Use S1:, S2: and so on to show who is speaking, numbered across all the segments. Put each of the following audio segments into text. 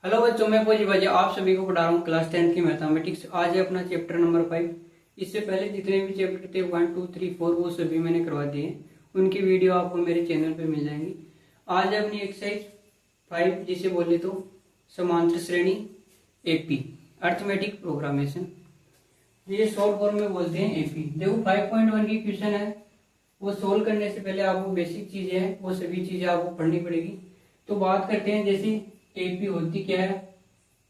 S1: Hello बच्चों, मैं फौजी भाजी आप सभी को पढ़ा रहा हूँ क्लास 10 की मैथमेटिक्स। आज है अपना चैप्टर नंबर 5। इससे पहले जितने भी चैप्टर थे 1 2 3 4 वो सभी मैंने करवा दिए। उनकी वीडियो आपको मेरे चैनल पे मिल जाएंगी। आज है अपनी एक्सरसाइज 5, जिसे बोले तो समांतर श्रेणी एपी अर्थमेटिक प्रोग्रामेशन। ये शॉर्ट फॉर्म में बोलते हैं एपी। देखो 5.1 की क्वेश्चन है, वो सोल्व करने से पहले आपको बेसिक चीजें हैं वो सभी चीजें आपको पढ़नी पड़ेगी। तो बात करते हैं जैसे एपी होती क्या है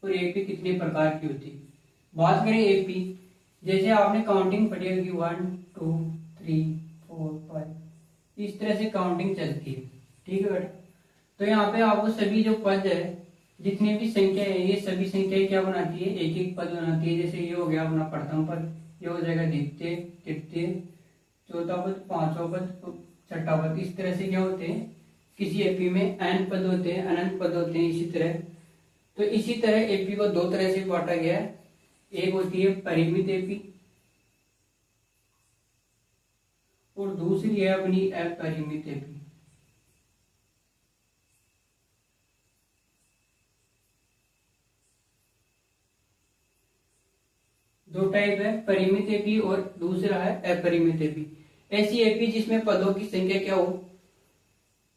S1: और एपी कितने प्रकार की होती है। बात करें एपी, जैसे आपने काउंटिंग पढ़ी होगी 1 2 3 4 5, इस तरह से काउंटिंग चलती है। ठीक है बेटा। तो यहाँ पे आपको सभी जो पद है, जितनी भी संख्या है, ये सभी संख्याएं क्या बनाती है, एक एक पद बनाती है। जैसे ये हो गया अपना प्रथम पद, ये हो जाएगा द्वितीय, तृतीय, चौथा पद, पांचवा पद, छठा पद। इस तरह से क्या होते हैं, किसी एपी में n पद होते हैं, अनंत पद होते हैं। इसी तरह तो इसी तरह एपी को दो तरह से बांटा गया है। एक होती है परिमित एपी और दूसरी है अपनी अपरिमित एपी। दो टाइप है, परिमित एपी और दूसरा है अपरिमित एपी। ऐसी एपी जिसमें पदों की संख्या क्या हो,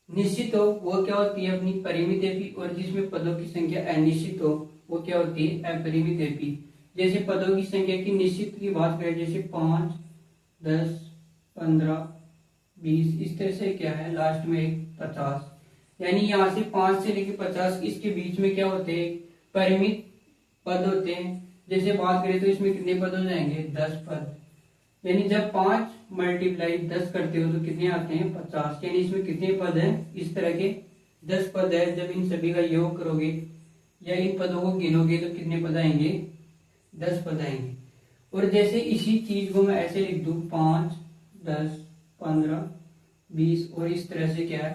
S1: निश्चित हो, वो क्या होती है अपनी परिमित एपी। और जिसमें पदों की संख्या अनिश्चित हो, वो क्या होती है अपरिमित एपी। जैसे पदों की संख्या की निश्चित की बात करें, जैसे 5 10 15 20, इस तरह से क्या है लास्ट में 50, यानी यहाँ से 5 से लेकर 50 इसके बीच में क्या होते हैं, परिमित पद होते हैं। जैसे बात करें तो इसमें कितने पद हो जाएंगे, 10 पद। यानी जब 5 मल्टीप्लाई 10 करते हो तो कितने आते हैं, 50। यानी इसमें कितने पद हैं, इस तरह के 10 पद है। जब इन सभी का योग करोगे या इन पदों को गिनोगे तो कितने पद आएंगे, 10 पद आएंगे। और जैसे इसी चीज को मैं ऐसे लिख दूं, 5 10 15 20, और इस तरह से क्या है,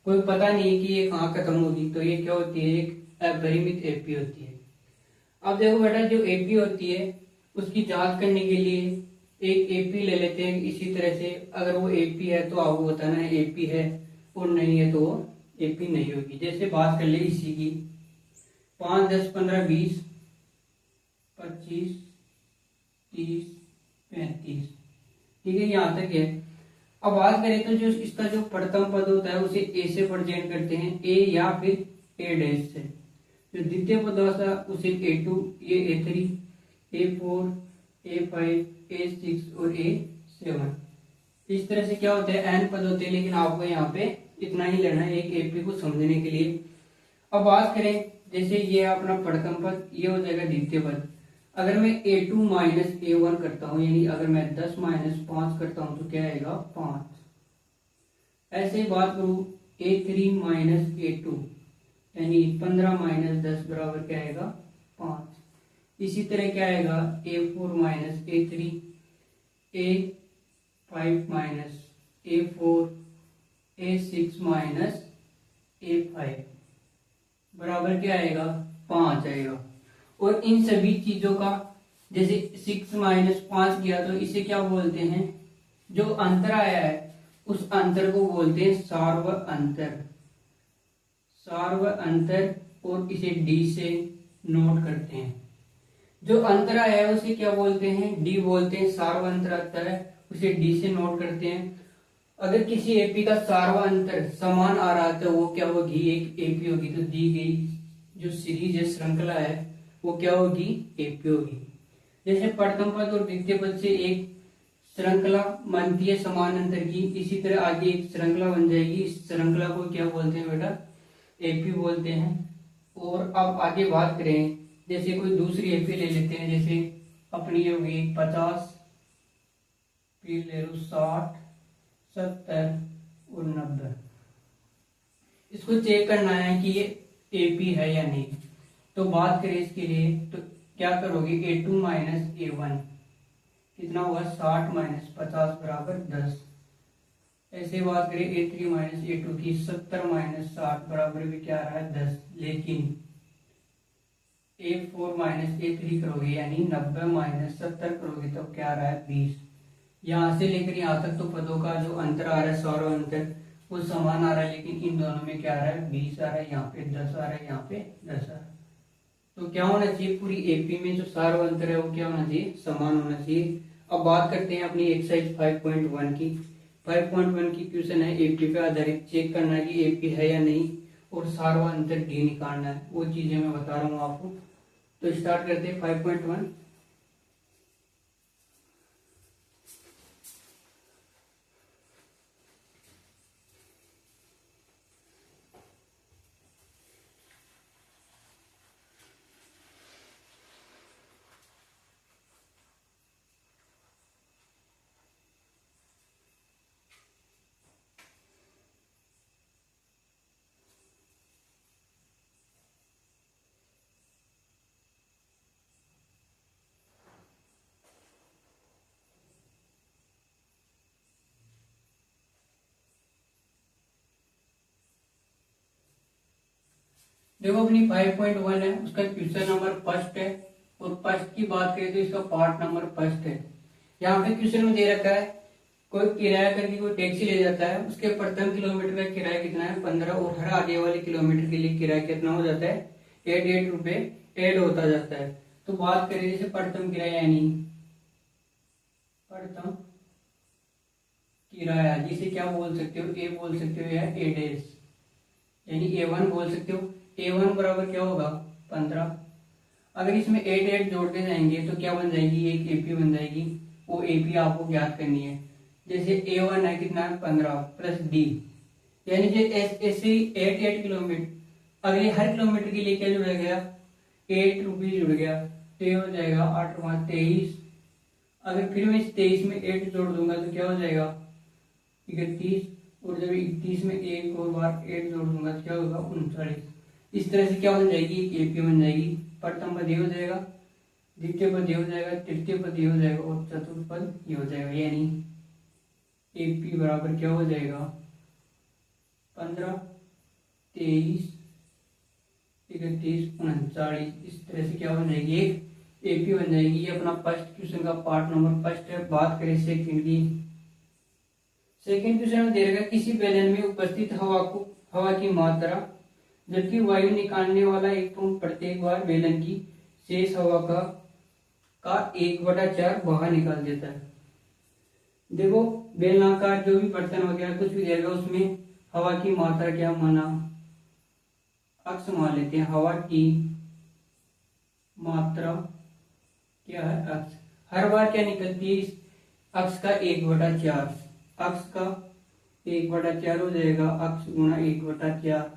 S1: कोई पता नहीं कि ये कहाँ खत्म होगी, तो ये क्या होती है, एक अपरिमित एपी होती है। अब देखो बेटा, जो एपी होती है उसकी जांच करने के लिए एक एपी ले लेते हैं। इसी तरह से अगर वो एपी है तो आपको बताना है एपी है, और नहीं है तो वो एपी नहीं होगी। जैसे बात कर ले इसी की, 5 10 15 20 25 30 35, ठीक है, यहाँ तक है। अब बात करें तो जो इसका जो प्रथम पद होता है उसे ए से प्रेजेंट करते हैं, ए या फिर ए डैश से। जो द्वितीय पद होता है उसे A2, ये A3, A4, A5, A6 और A7। इस तरह से क्या होता है, n पद होते हैं, लेकिन आपको यहाँ पे इतना ही लेना है एक एपी को समझने के लिए। अब बात करें, जैसे ये अपना प्रथम पद, ये हो जाएगा द्वितीय पद। अगर मैं A2 माइनस A1 करता हूँ, यानी अगर मैं 10 माइनस 5 करता हूँ तो क्या आएगा, 5। ऐसे ही बात करूँ A3 माइनस A2, यानी 15 माइनस 10 बराबर क्या आएगा, 5। इसी तरह क्या आएगा, A4 minus A3, A5 minus A4, A6 minus A5 बराबर क्या आएगा, 5 आएगा। और इन सभी चीजों का जैसे 6 माइनस 5 किया तो इसे क्या बोलते हैं, जो अंतर आया है उस अंतर को बोलते हैं सार्व अंतर। सार्व अंतर, और इसे डी से नोट करते हैं। जो अंतर आया है उसे क्या बोलते हैं, डी बोलते हैं। सार्व अंतर आता है उसे डी से नोट करते हैं। अगर किसी एपी का सार्व अंतर समान आ रहा है तो वो क्या होगी, एक एपी होगी। तो दी गई जो सीरीज है, श्रृंखला है, वो क्या होगी, एपी होगी। जैसे प्रथम पद और द्वितीय पद से एक श्रृंखला बनती है समान अंतर की, इसी तरह आगे एक श्रृंखला बन जाएगी। इस श्रृंखला को क्या बोलते हैं बेटा, एपी बोलते हैं। और अब आगे बात करें, जैसे कोई दूसरी एपी ले लेते हैं, जैसे अपनी होगी 50, फिर ले लो 60 70 और 90। इसको चेक करना है कि ये एपी है या नहीं। तो बात करें इसके लिए तो क्या करोगे, A2 माइनस A1 कितना होगा, 60 माइनस 50 बराबर 10। ऐसे बात करें A3 माइनस A2 की, 70 माइनस 60 बराबर भी क्या आ रहा है, 10। लेकिन A4 माइनस A3 करोगे, यानी 90 माइनस 70 करोगे तो क्या आ रहा है, 20। यहाँ से लेकर यहाँ तक तो पदों का जो अंतर आ रहा है, सौर अंतर, वो समान आ रहा है, लेकिन इन दोनों में क्या आ रहा है, 20 आ रहा है, यहाँ पे 10 आ रहा है, यहाँ पे 10 आ रहा है। तो क्या होना चाहिए, पूरी एपी में जो सार व अंतर है वो क्या होना चाहिए, समान होना चाहिए। अब बात करते हैं अपनी एक्सरसाइज 5.1 की। 5.1 की क्वेश्चन है एपी पे आधारित, चेक करना है कि एपी है या नहीं और सार व अंतर डी निकालना है, वो चीजें मैं बता रहा हूँ आपको। तो स्टार्ट करते हैं 5.1। देखो अपनी 5.1 है, उसका क्वेश्चन नंबर फर्स्ट है और फर्स्ट की बात करें तो इसका पार्ट नंबर फर्स्ट है। यहाँ पे क्वेश्चन में दे रखा है कोई किराया करके कोई टैक्सी ले जाता है, उसके प्रथम किलोमीटर का किराया कितना है 15 और हर आगे वाले किलोमीटर के लिए किराया कितना हो जाता है 8 रुपए ऐड होता जाता है। तो बात करें जैसे प्रथम किराया यानी प्रथम किराया, जिसे क्या बोल सकते हो, ए बोल सकते हो या ए डैश, यानी A1 बोल सकते हो। A1 बराबर क्या होगा 15। अगर इसमें 8 जोड़ते जाएंगे तो क्या बन जाएगी, एक एपी बन जाएगी, वो एपी आपको ज्ञात करनी है। जैसे A1 है कितना 15 प्लस डी, यानी जो ऐसे 8 किलोमीटर, अगले हर किलोमीटर के लिए क्या जुड़ा गया 8 रुपये जुड़ गया, तो ये हो जाएगा 8 5 23। अगर फिर मैं इस 23 में 8 जोड़ दूंगा तो क्या हो जाएगा 31, और जब 31 में एक और बार 8 जोड़ दूंगा तो क्या होगा 39। इस तरह से क्या बन जाएगी, एक एपी बन जाएगी। प्रथम पद ये हो जाएगा, द्वितीय पद ये हो जाएगा, तृतीय पद ये हो जाएगा और चतुर्थ पद ये हो जाएगा, यानी एपी बराबर क्या हो जाएगा 15 23 31 39। इस तरह से क्या बन जाएगी, एक एपी बन जाएगी। ये अपना फर्स्ट क्वेश्चन का पार्ट नंबर फर्स्ट है। बात करें सेकंड की। सेकंड क्वेश्चन में दे रखा किसी बेलन में उपस्थित हवा की मात्रा, जबकि वायु निकालने वाला एक पंप प्रत्येक बार बेलन की शेष हवा का 1/4 बाहर निकाल देता है। देखो बेलनाकार जो भी बर्तन वगैरह कुछ भी देगा उसमें हवा की मात्रा क्या माना, अक्स मान लेते हैं। हवा की मात्रा क्या है अक्स, हर बार क्या निकलती है इस अक्स का 1/4, अक्स का 1/4 हो जाएगा, अक्स गुणा 1/4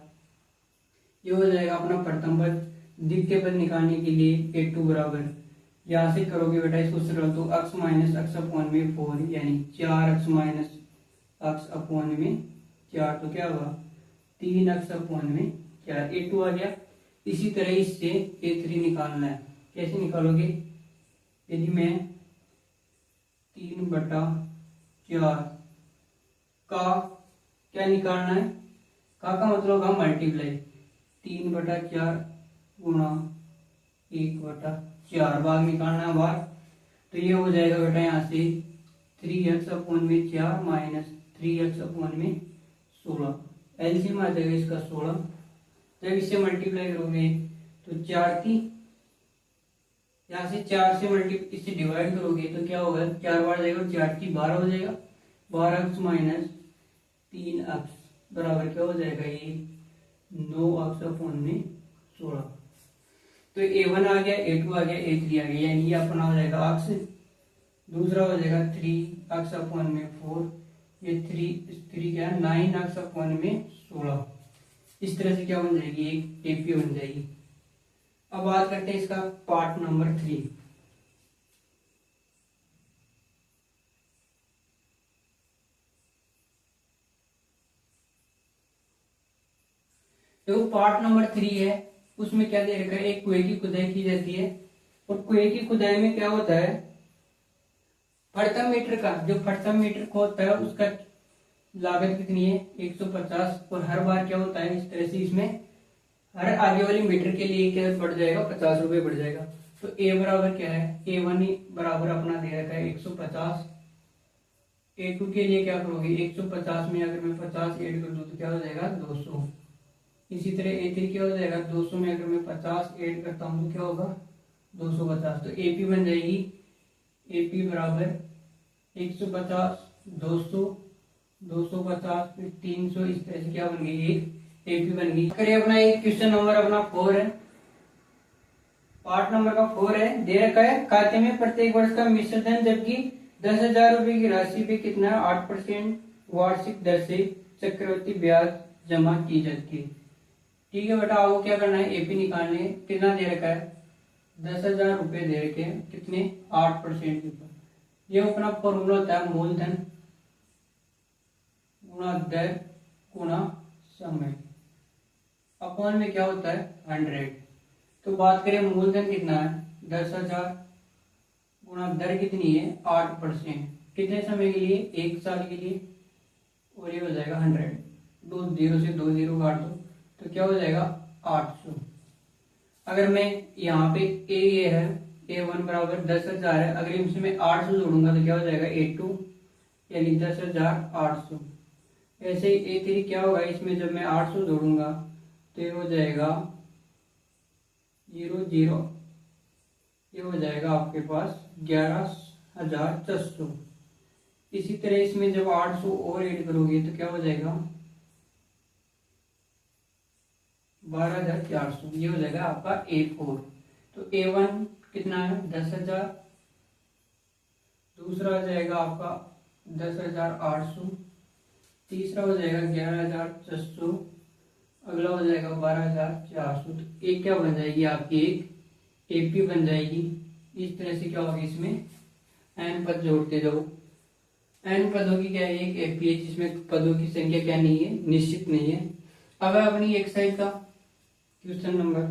S1: ये हो जाएगा अपना प्रथम पद। द्वितीय पद निकालने के लिए A2 बराबर, यहां से करोगे बेटा इसको सरल तो अक्स माइनस अक्स अपॉन में 4, यानी 4 अक्स माइनस अक्स अपॉन में 4, तो क्या होगा 3 अक्स अपॉन में 4, A2 आ गया। इसी तरह इससे A3 निकालना है। कैसे निकालोगे, यदि मैं 3/4 का क्या निकालना है, का मतलब हम मल्टीप्लाई, 3/4 गुणा 1/4 भाग निकालना है बार, तो ये हो जाएगा बेटा यहाँ से 3x अपॉन में 4 माइनस 3x अपॉन में 16, एलसीएम आ जाएगा इसका 16। जब इससे मल्टीप्लाई करोगे तो 4 थी, यहाँ से 4 से इससे डिवाइड करोगे तो क्या होगा 4 बार जाएगा, 4 की 12 हो जाएगा, 12x माइनस 3x बराबर क्या हो जाएगा ये 9x अपॉन में 16। तो A1 आ गया, A2 आ गया, A3 आ गया, यानी ये अपना हो जाएगा अक्स। दूसरा हो जाएगा 3x अपॉन में 4, ये 3 क्या है 9x अपॉन में 16। इस तरह से क्या बन जाएगी, एक एपी बन जाएगी। अब बात करते हैं इसका पार्ट नंबर 3। तो पार्ट नंबर 3 है, उसमें क्या दे रखा है, एक कुएं की खुदाई की जाती है और कुएं की खुदाई में क्या होता है, प्रथम मीटर का जो प्रथम मीटर खोदता है उसका लागत कितनी है 150, और हर बार क्या होता है इस तरह से इसमें हर आगे वाली मीटर के लिए क्या बढ़ जाएगा 50 रुपए बढ़ जाएगा। तो ए बराबर क्या है, A1 बराबर अपना दे रखा है 150, A2 के लिए क्या करोगे 150 में अगर मैं 50 ऐड कर दूं तो क्या हो जाएगा 200, इसी तरह A3 क्या हो जाएगा, 200 में अगर मैं 50 ऐड करता हूँ तो क्या होगा 250। तो AP बन जाएगी, AP बराबर 150, 200, 250 फिर 300, इस तरह से क्या बन गई, एक AP बन गई। करिए अपना एक क्वेश्चन नंबर अपना 4 है, पार्ट नंबर का 4 है। दे रखा है खाते में प्रत्येक वर्ष का मिश्र धन जबकि 10,000 रुपए की राशि पे कितना 8% वार्षिक दर से चक्रवृद्धि ब्याज जमा की जाती है। ठीक है बेटा, आपको क्या करना है, AP निकालने है। कितना दे रखा है, 10,000 रुपए दे रखे हैं, कितने 8% के ऊपर। ये अपना फॉर्मूला होता है मूलधन गुणा दर गुणा समय, अपॉन में क्या होता है 100। तो बात करें मूलधन कितना है 10,000 गुणा दर कितनी है 8%, कितने समय के लिए 1 साल के लिए, और ये हो जाएगा 100। 2 0 से 2 0 काट दो तो क्या हो जाएगा 800। अगर मैं यहाँ पे ये है A1 बराबर 10,000 है, अगर इसमें मैं 800 जोड़ूंगा तो क्या हो जाएगा A2 यानी 10,800। ऐसे ही A3 क्या होगा, इसमें जब मैं 800 जोड़ूंगा तो ये हो जाएगा 0 0, ये हो जाएगा आपके पास 11,400। इसी तरह इसमें जब 800 और ऐड करोगे तो क्या हो जाएगा 12,400, ये हो जाएगा आपका A4। तो A1 कितना है 10,000, दूसरा हो जाएगा आपका 10,800, तीसरा हो जाएगा 11,400, अगला हो जाएगा 12,400। तो एक क्या बन जाएगी आपकी, एक AP बन जाएगी। इस तरह से क्या होगा, इसमें n पद जोड़ते जाओ। n पदों की क्या है, एक AP है जिसमें पदों की संख्या क्या नहीं है, निश्चित नहीं है। अब अपनी एक्सरसाइज का क्वेश्चन नंबर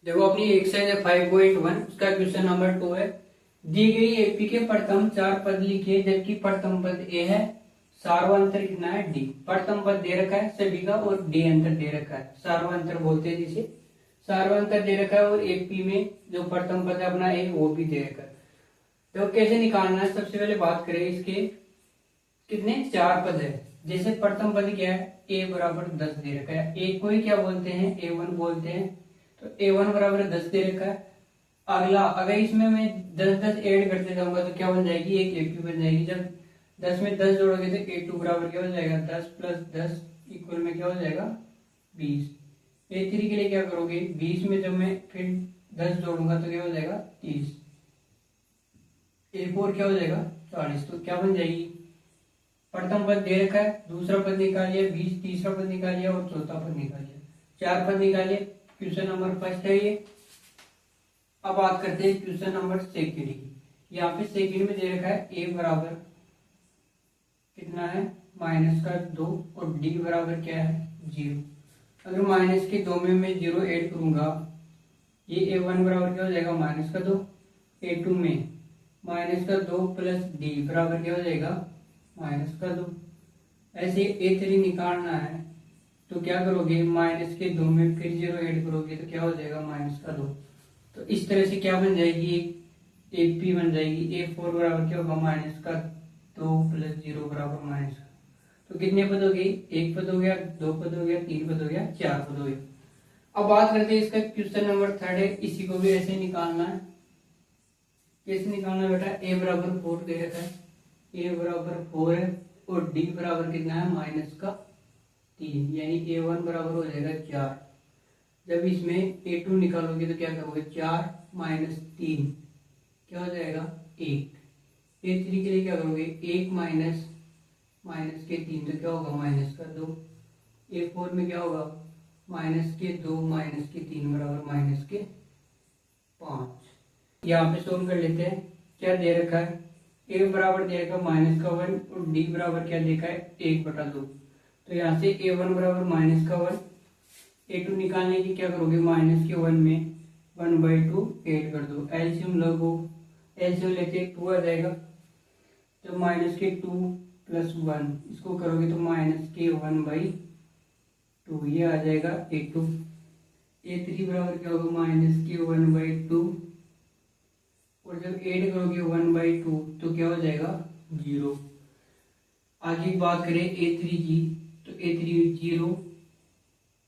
S1: देखो, अपनी एक्सरसाइज है 5.1, उसका क्वेश्चन नंबर 2 है। दी गई AP के प्रथम 4 पद लिखिए जबकि प्रथम पद A है, सार्वंतर कितना है D। प्रथम पद दे रखा है सभी का और D अंतर दे रखा है, सार्वंतर बोलते हैं जिसे, सार्वंतर दे रखा है। और AP में जो प्रथम पद है अपना A वो भी दे रखा है। तो कैसे निकालना है, सबसे पहले बात करें इसके कितने 4 पद है। जैसे प्रथम पद क्या है, A बराबर 10 दे रखा है, A को ही क्या बोलते हैं A1 बोलते हैं। तो A1 बराबर 10 दे रखा है। अगला अगर इसमें मैं 10 ऐड करते जाऊंगा तो क्या बन जाएगी, एक AP बन जाएगी। जब 10 में 10 जोड़ोगे तो A2 बराबर क्या हो जाएगा 10 प्लस 10 इक्वल में क्या हो जाएगा 20। A3 के लिए क्या करोगे, 20 में जब मैं फिर 10 जोड़ूंगा तो क्या हो जाएगा 30। A4 क्या हो जाएगा 40। तो क्या बन जाएगी, प्रथम पद दे रखा है, दूसरा पद निकालिए 20, तीसरा पद निकालिए और चौथा पद निकालिए, 4 पद निकालिए। क्वेश्चन नंबर फर्स्ट है ये। अब बात करते हैं क्वेश्चन नंबर सेकंड की। यहाँ पे सेकंड में दे रखा है A बराबर कितना है -2 और D बराबर क्या है 0। अगर माइनस के 2 में मैं 0 ऐड करूंगा, ये A1 बराबर क्या हो जाएगा -2, A2 में -2 प्लस D बराबर क्या हो जाएगा -2। ऐसे A3 निकालना है तो क्या करोगे, माइनस के 2 में फिर 0 ऐड करोगे तो क्या हो जाएगा -2। तो इस तरह से क्या बन जाएगी, एक AP बन जाएगी। A4 बराबर क्या होगा -2 प्लस 0 बराबर -। तो कितने पद हो गए, एक पद हो गया, 2 पद हो गया, 3 पद हो गया, 4 पद हो गया। अब बात करते हैं इसका क्वेश्चन नंबर 3 है। इसी को भी ऐसे निकालना है। कैसे निकालना बेटा, A बराबर 4 दे रखा है, A बराबर 4 है और D बराबर कितना है -3, यानी A1 बराबर हो जाएगा 4। जब इसमें A2 निकालोगे तो क्या करोगे, 4 - 3 क्या हो जाएगा 1। A3 के लिए क्या करोगे, 1 माइनस के 3 तो क्या होगा -2। A4 में क्या होगा -2 - 3 बराबर -5। यहाँ पे सोल्व कर लेते हैं। क्या दे रखा है, A बराबर दे रखा है -1 और D बराबर क्या देखा है 1/2। तो यहाँ से A1 बराबर -1, A2 निकालने की क्या करोगे, -1 में 1/2 ऐड कर दो, एलसीएम लगो, एलसीएम लेते 2 आ जाएगा। तो -2 + 1 इसको करोगे तो -1/2 ये आ जाएगा A2। A3 बराबर क्या होगा -1/2 और जब ऐड करोगे 1/2 तो क्या हो जाएगा 0। आगे की बात करें A3 की, तो A3 0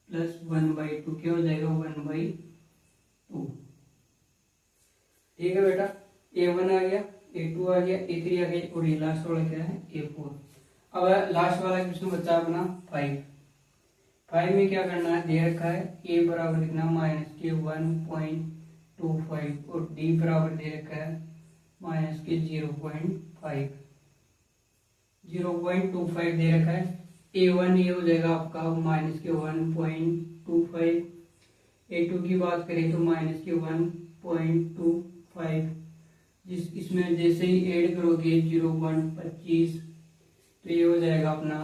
S1: प्लस 1/2 क्या हो जाएगा 1/2। ठीक है बेटा, A1 आ गया, A2 आ गया, A3 आ गया, और ये लास्ट वाला क्या है A4। अब लास्ट वाला क्वेश्चन बचा अपना 5 में क्या करना है, दे रखा है A बराबर कितना -1.25 और D बराबर दे रखा है -0.5 0.25 दे रखा है। A1 ये हो जाएगा आपका -1.25। A2 की बात करें तो -1.25, इसमें जैसे ही ऐड करोगे 0.25 तो ये हो जाएगा अपना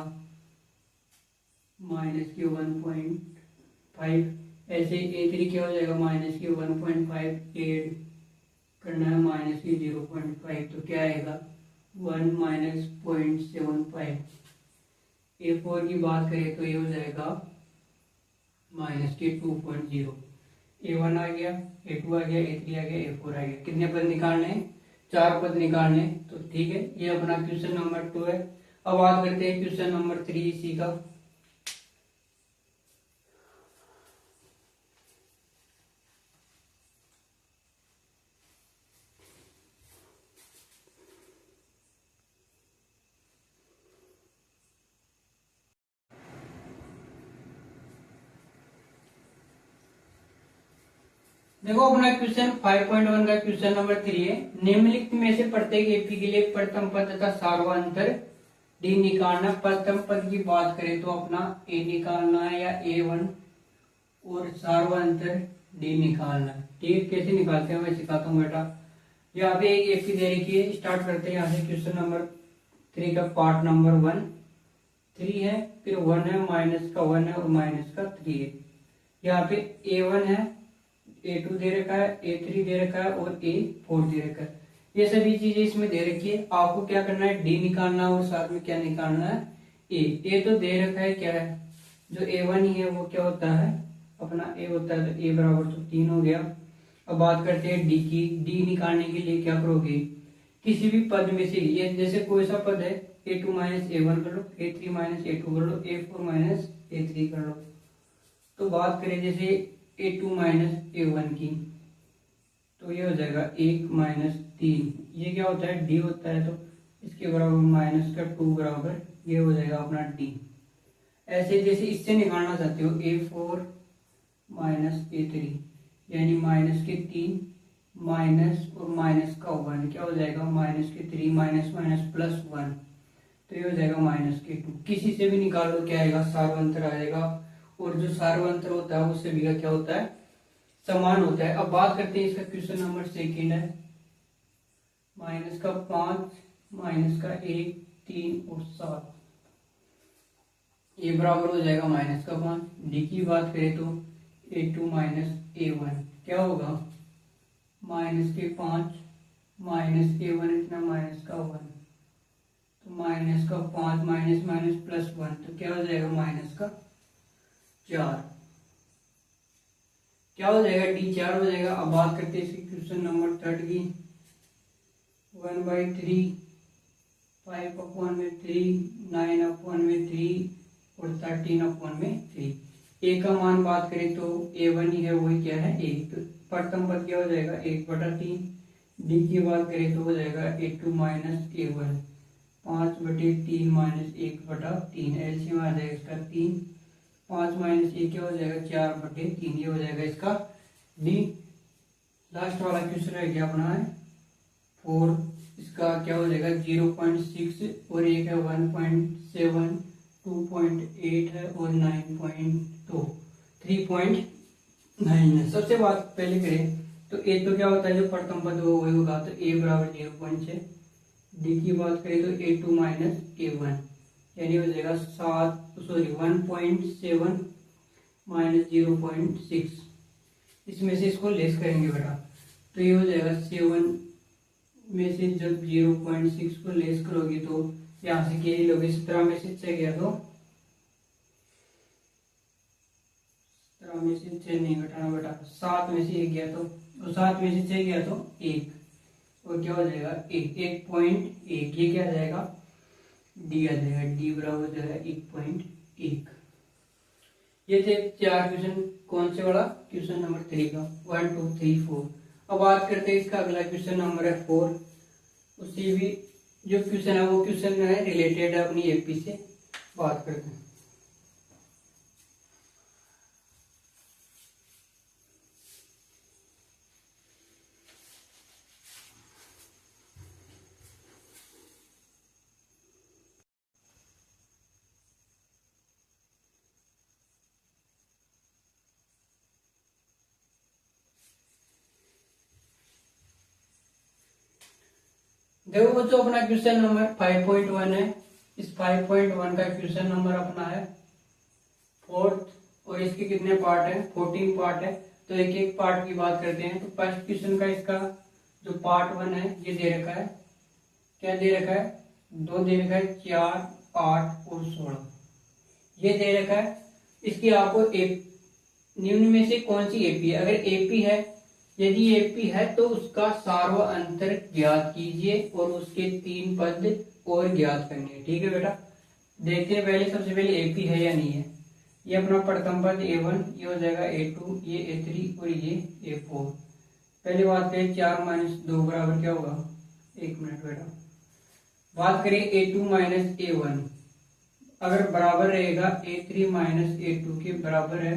S1: -1.5। ऐसे A3 क्या हो जाएगा -1.5 ऐड करना है -0.5 तो क्या आएगा 1 -0.75। A4 की बात करें तो ये हो जाएगा -2.0। A1 आ गया, A2 आ गया, A3 आ गया, A4 आ गया। कितने पद निकालने हैं, 4 पद निकालने। तो ठीक है, ये अपना क्वेश्चन नंबर 2 है। अब बात करते हैं क्वेश्चन नंबर 3 इसी का। देखो अपना क्वेश्चन 5.1 का क्वेश्चन नंबर 3 है। निम्नलिखित में से प्रत्येक एपी के लिए प्रथम पद तथा सार्वंतर डी निकालना। प्रथम पद की बात करें तो अपना ए निकालना है या A1, और सार्वंतर डी निकालना है। ठीक, कैसे निकालते हैं मैं सिखाता हूँ बेटा। यहाँ पे एक एपी दे रखी है, स्टार्ट करते हैं यहाँ से। क्वेश्चन नंबर 3 का पार्ट नंबर 1 3 है, फिर 1 है, माइनस का 1 है और माइनस का 3 है। यहाँ पे A1 है, A2 दे रखा है, A3 दे रखा है और A4 दे रखा है। ये सभी चीजें इसमें दे रखी है। आपको क्या करना है, डी निकालना और साथ में क्या निकालना है ए तो दे रखा है, क्या है जो A1 ही है वो क्या होता है अपना A होता है, तो A बराबर तो 3 हो गया। अब बात करते हैं डी की। डी निकालने के लिए क्या करोगे, किसी भी पद में से, ये जैसे कोई सा पद है A2 माइनस A1 कर लो, A3 माइनस A2 कर लो, A4 माइनस A3 कर लो। तो बात करें जैसे A2 माइनस A1 की, तो ये हो जाएगा 1 माइनस 3। ये क्या होता है D होता है, तो इसके बराबर माइनस का 2 बराबर ये हो जाएगा अपना D। ऐसे जैसे इससे निकालना चाहते हो A4 माइनस A3, यानी माइनस के 3 माइनस और माइनस का 1 क्या हो जाएगा माइनस के 3 माइनस माइनस प्लस 1, तो ये हो जाएगा माइनस के 2। किसी से भी निकालो क्या आएगा सार्वंतर आएगा, और जो सार्वंतर होता है वो सभी का क्या होता है समान होता है। अब बात करते हैं इसका क्वेश्चन नंबर 2 है। माइनस का 5 माइनस का 1 3 और 7, ये बराबर हो जाएगा माइनस का 5। डी की बात करें तो A2 माइनस A1 क्या होगा माइनस के 5 माइनस A1 इतना माइनस का 1, तो माइनस का 5 माइनस माइनस प्लस 1, तो क्या हो जाएगा माइनस का 4, क्या हो जाएगा D 4 हो जाएगा। अब बात करते हैं इसके क्वेश्चन नंबर 3 की। 1/3 5/3 9/3 और 13/3। ए का मान बात करें तो A1 ही है, वही क्या है A, तो प्रथम पद क्या हो जाएगा 1/3। डी की बात करें तो हो जाएगा A2 minus A1 5/3 minus 1/3, LCM आ जाएगा इसका 3। 5 माइनस ए क्या हो जाएगा 4/3, ये हो जाएगा इसका डी। लास्ट वाला क्वेश्चन रह गया अपना है 4, इसका क्या हो जाएगा 0.6 और एक है 1.7 2.8 है और 3.9 है। सबसे बात पहले करें तो ए तो क्या होता है जो प्रथम पद वो वही होगा, तो ए बराबर 0.6। डी की बात करें तो A2 माइनस A1 यानी हो जाएगा 1.7 माइनस 0.6। इसमें से इसको लेस करेंगे बेटा, तो ये हो जाएगा 7 में से जब 0.6 को लेस करोगे तो यहाँ से क्या लोगे 17 में से 6 गया तो 17 में से 6 नहीं घटाना बेटा, 7 में से 1 गया तो 7 में से 6 गया तो 1, और क्या हो जाएगा 1.1, ये क्या जाएगा डी आ जाएगा। डी बराबर जो है 1.1। ये थे 4 क्वेश्चन। कौन से वाला? क्वेश्चन नंबर 3 का। 1 2 3 4। अब बात करते हैं इसका अगला क्वेश्चन नंबर है 4। उसी भी जो क्वेश्चन है वो क्वेश्चन है रिलेटेड है अपनी एपी से। बात करते हैं। देखो बच्चों, अपना क्वेश्चन नंबर 5.1 है। इस 5.1 का क्वेश्चन नंबर अपना है 4th, और इसके कितने पार्ट है? 14 पार्ट है। तो एक एक पार्ट की बात करते हैं। तो फर्स्ट क्वेश्चन का इसका जो पार्ट 1 है ये दे रखा है। क्या दे रखा है? 2 दे रखा है, 4, 8 और 16 ये दे रखा है। इसकी आपको निम्न में से कौन सी एपी है? अगर एपी है, यदि एपी है तो उसका सार्व अंतर ज्ञात कीजिए और उसके 3 पद और ज्ञात करने। ठीक है बेटा, देखते हैं पहले। सबसे पहले एपी है या नहीं है। ये अपना प्रथम पद A1, ये हो जाएगा A2, ये A3 और ये A4। पहली बात करें 4 - 2 बराबर क्या होगा? 1 मिनट बेटा। बात करें A2 - A1, अगर बराबर रहेगा A3 - A2 के बराबर है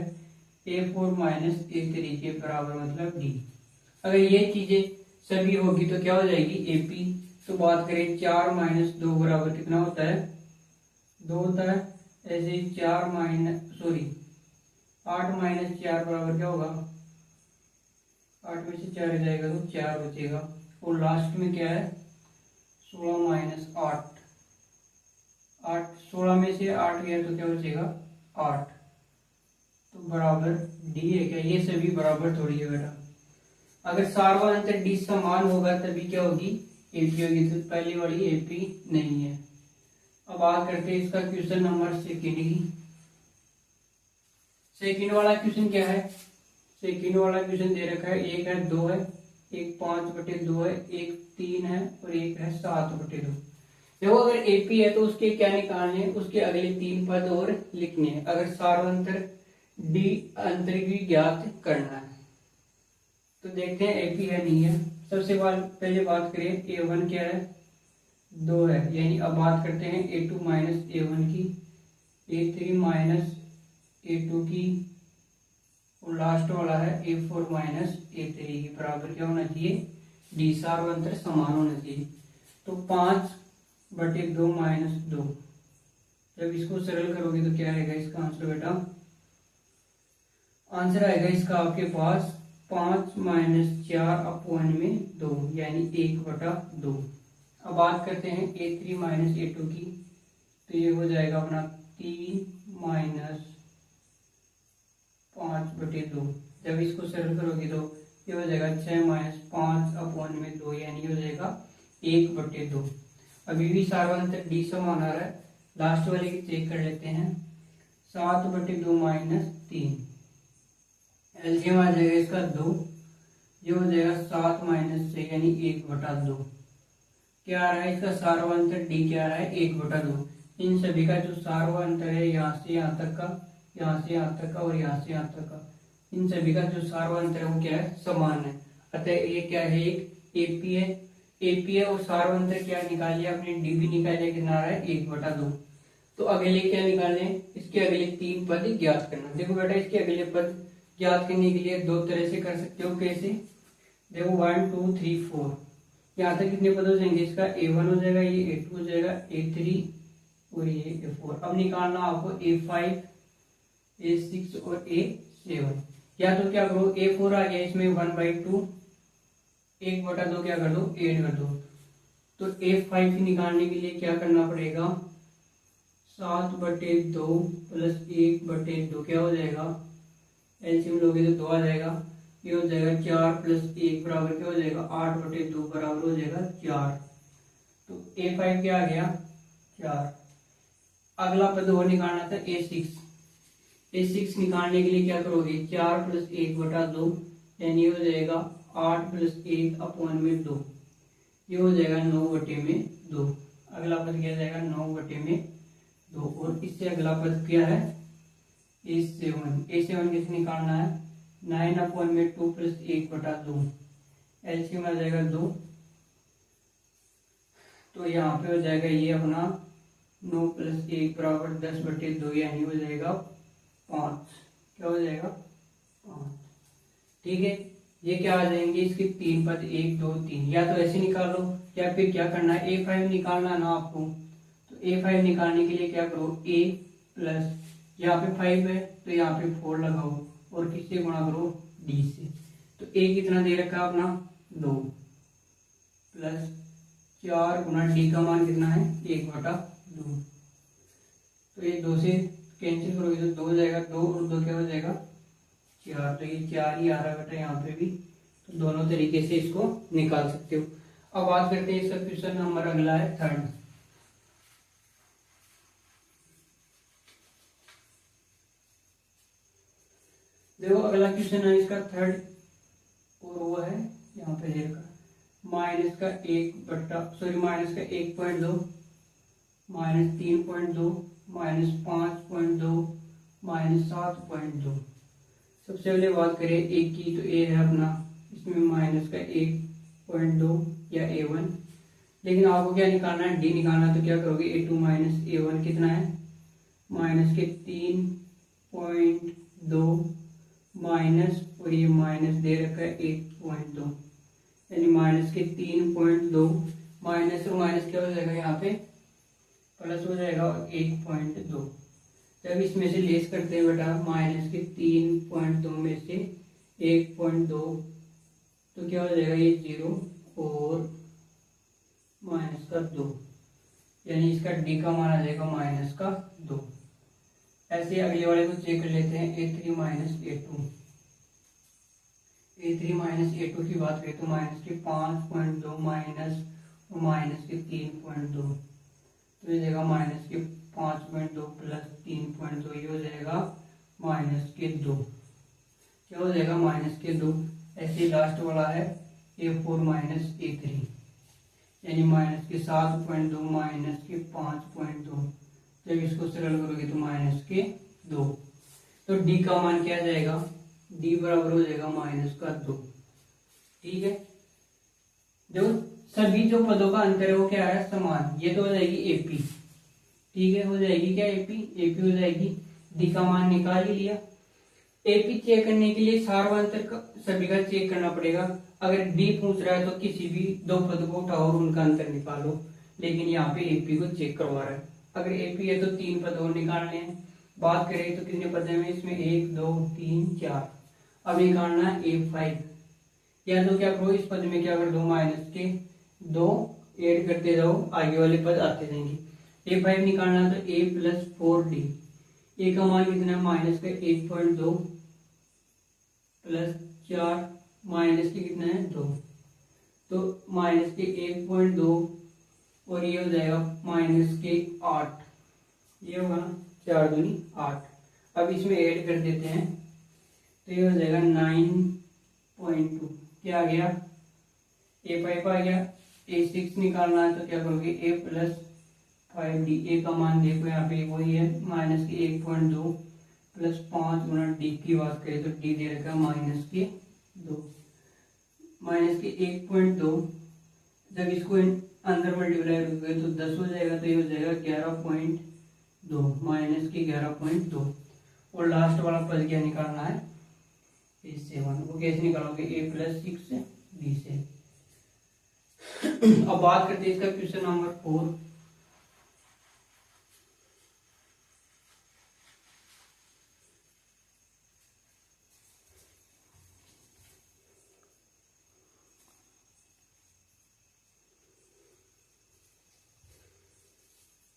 S1: A4 - A3 के बराबर, मतलब D। अगर ये चीजें सभी होगी तो क्या हो जाएगी? AP। तो बात करें 4 - 2 बराबर कितना होता है? 2 होता है। ऐसे ही 8 - 4 बराबर क्या होगा? 8 में से 4 जाएगा तो 4 बचेगा। और लास्ट में क्या है? 16 - 8। 16 में से 8 गया तो क्या बचेगा? 8। तो बराबर डी है क्या? ये सभी बराबर थोड़ी है बेटा। अगर सार्वधातुक डी समान होगा तभी क्या होगी? एपी होगी। तो पहली वाली एपी नहीं है। अब बात करते हैं इसका क्वेश्चन नंबर 2 की। सेकंड वाला क्वेश्चन क्या है? सेकंड वाला क्वेश्चन दे रखा है 1 है, 2 है, एक 5/2 है, एक 3 है और एक है 7/2। देखो, अगर एपी है तो उसके क्या निकालने हैं? उसके अगले 3 पद और लिखने हैं। अगर सार्वंतर डी अंतर भी ज्ञात करना है। तो देखते हैं एपी है नहीं है। सबसे पहले बात करें A1 क्या है? 2 है। यानी अब बात करते हैं A2 - A1 की, A3 - A2 की, और लास्ट वाला है A4 - A3 की। बराबर क्या होना चाहिए? डी। सार्वंतर समान होना चाहिए। तो 5/2 - 2, जब इसको सरल करोगे तो क्या आएगा इसका आंसर बेटा? आंसर आएगा इसका आपके पास 5 - 4/2, यानी 1/2। अब बात करते हैं A3 - A2 की। तो ये हो जाएगा अपना 3 - 5/2। जब इसको सरल करोगे तो ये हो जाएगा 6 - 5/2, यानी हो जाएगा 1/2। अभी भी सार्वंतर डी समान आ रहा है। लास्ट वाले की चेक कर लेते हैं। 7/2 - 3, एलसीएम आ जाएगा इसका 2। ये हो जाएगा 7 - 6, यानी 1/2। क्या आ रहा है इसका सार्वंतर डी? क्या आ रहा है? 1/2। इन सभी का जो सार्वंतर है, यहाँ से यहाँ तक का, यहाँ से यहाँ तक का और यहाँ से यहाँ तक का, इन सभी का जो सार्वंतर है वो क्या है? समान है। अतः ये क्या है? एक एपी है। एपी है और सार्वंतर क्या निकाल लिया आपने? डी भी निकाल लिया। कितना आ रहा है? 1/2। तो अगले क्या निकालने? इसके अगले 3 पद ज्ञात करना। देखो बेटा, इसके अगले पद ज्ञात करने के लिए 2 तरह से कर सकते हो। कैसे? देखो 1 2 3 4, यहाँ तक कितने पद हो जाएंगे? इसका A1 हो जाएगा, ये A2 हो जाएगा, A3 और ये A4। अब निकालना आपको A5, A6 और A7। या तो क्या करो, A4 आ गया, इसमें 1/2, 1/2 क्या कर दो? 8 कर दो। तो A5 निकालने के लिए क्या करना पड़ेगा? 7/2 प्लस 1/2 क्या हो जाएगा? एलसीएम लोगे तो 2 आ जाएगा। ये हो जाएगा 4 + 1 बराबर क्या हो जाएगा? 8/2 बराबर हो जाएगा 4। तो A5 क्या आ गया? 4। अगला पद और निकालना था A6। A6 निकालने के लिए क्या करोगे? 4 + 1/2, यानी हो जाएगा 8 + 1/2। ये हो जाएगा 9/2। अगला पद क्या जाएगा 9/2 और इससे अगला पद क्या है A7 किसे निकालना है 9/2 + 1/2 एलसीएम आ जाएगा 2। तो यहाँ पे हो जाएगा ये अपना 9 + 1 = 10/2 यानी हो जाएगा 5। क्या हो जाएगा 5। ठीक है, ये क्या आ जाएंगे इसके 3 पद 1 2 3, या तो ऐसे निकालो या फिर क्या करना है A5 निकालना है ना आपको। तो A5 निकालने के लिए क्या करो A प्लस यहाँ पे 5 है तो यहाँ पे 4 लगाओ और किससे गुणा करो D से। तो A कितना दे रखा है अपना 2 प्लस 4 गुना D का मान कितना है 1/2। तो ये 2 से कैंसिल करोगे तो 2 हो जाएगा, 2 और 2 क्या हो जाएगा 4। तो ये 4 ही आ रहा है बेटा यहाँ पे भी। तो दोनों तरीके से इसको निकाल सकते हो। अब बात करते हैं इसका क्वेश्चन नंबर अगला है 3rd। देखो अगला क्वेश्चन है इसका 3rd और वो है यहाँ पे देखा माइनस का 1/2 -3.2 -5.2 -7.2। सबसे पहले बात करें ए की, तो ए है अपना इसमें माइनस का 1.2 या A1। लेकिन आपको क्या निकालना है डी निकालना है। तो क्या करोगे A2 - A1 कितना है माइनस के 3.2 माइनस और ये माइनस दे रखा है 1.2 यानी माइनस के 3.2 माइनस और माइनस क्या हो जाएगा यहाँ पे प्लस हो जाएगा 1.2। जब इसमें से लेस करते हैं बेटा माइनस के 3.2 में से 1.2 तो क्या हो जाएगा ये 0 और माइनस का 2 यानी इसका डी का मान आ जाएगा माइनस का 2। ऐसे अगले वाले को चेक कर लेते हैं A3 - A2। A3 - A2 की बात करें तो माइनस के 5.2 माइनस के 3.2 तो ये जाएगा माइनस के 5.2 प्लस 3.2 ये हो जाएगा माइनस के 2। क्या हो जाएगा माइनस के 2। ऐसे लास्ट वाला है A4 - A3 यानी माइनस के 7.2 माइनस के 5.2। जब इसको सरल करोगे तो माइनस के 2। तो डी का मान क्या जाएगा डी बराबर हो जाएगा माइनस का 2। ठीक है, जो सभी जो पदों का अंतर है वो क्या है समान। ये तो हो जाएगी एपी। ठीक है, हो जाएगी क्या एपी हो जाएगी। डी का मान निकाल ही लिया। एपी चेक करने के लिए सार्वंतर का सभी का चेक करना पड़ेगा। अगर डी पूछ रहा है तो किसी भी दो पद को उठाओ और उनका अंतर निकालो, लेकिन यहाँ पे एपी को चेक करवा रहा है। अगर एपी है तो 3 पद और निकालने हैं। बात करें तो कितने पद है इसमें 1 2 3 4। अब निकालना है A5। या तो क्या करो इस पद में क्या कर दो माइनस के 2 ऐड करते जाओ, आगे वाले पद आते जाएंगे। A5 निकालना तो A + 4D। ए का मान कितना है माइनस का 1.2 प्लस 4 माइनस के कितना है 2। तो माइनस के 1.2 और ये हो जाएगा माइनस के 8। ये होगा ना 4 दूनी 8। अब इसमें ऐड कर देते हैं तो ये हो जाएगा 9.2। क्या आ गया A5 आ गया। A6 निकालना है तो क्या करोगे A + 5D। ए का मान देखो यहाँ पे वही है माइनस के 1.2 प्लस 5 गुना डी की बात करें तो डी दे रखा माइनस के 2। माइनस के 1.2 जब इसको अंदर मल्टीप्लाई करोगे तो 10 हो जाएगा। तो ये हो जाएगा 11.2 माइनस के 11.2। और लास्ट वाला पद क्या निकालना है A7। वो कैसे निकालोगे A + 6D से। अब बात करते हैं इसका क्वेश्चन नंबर 4।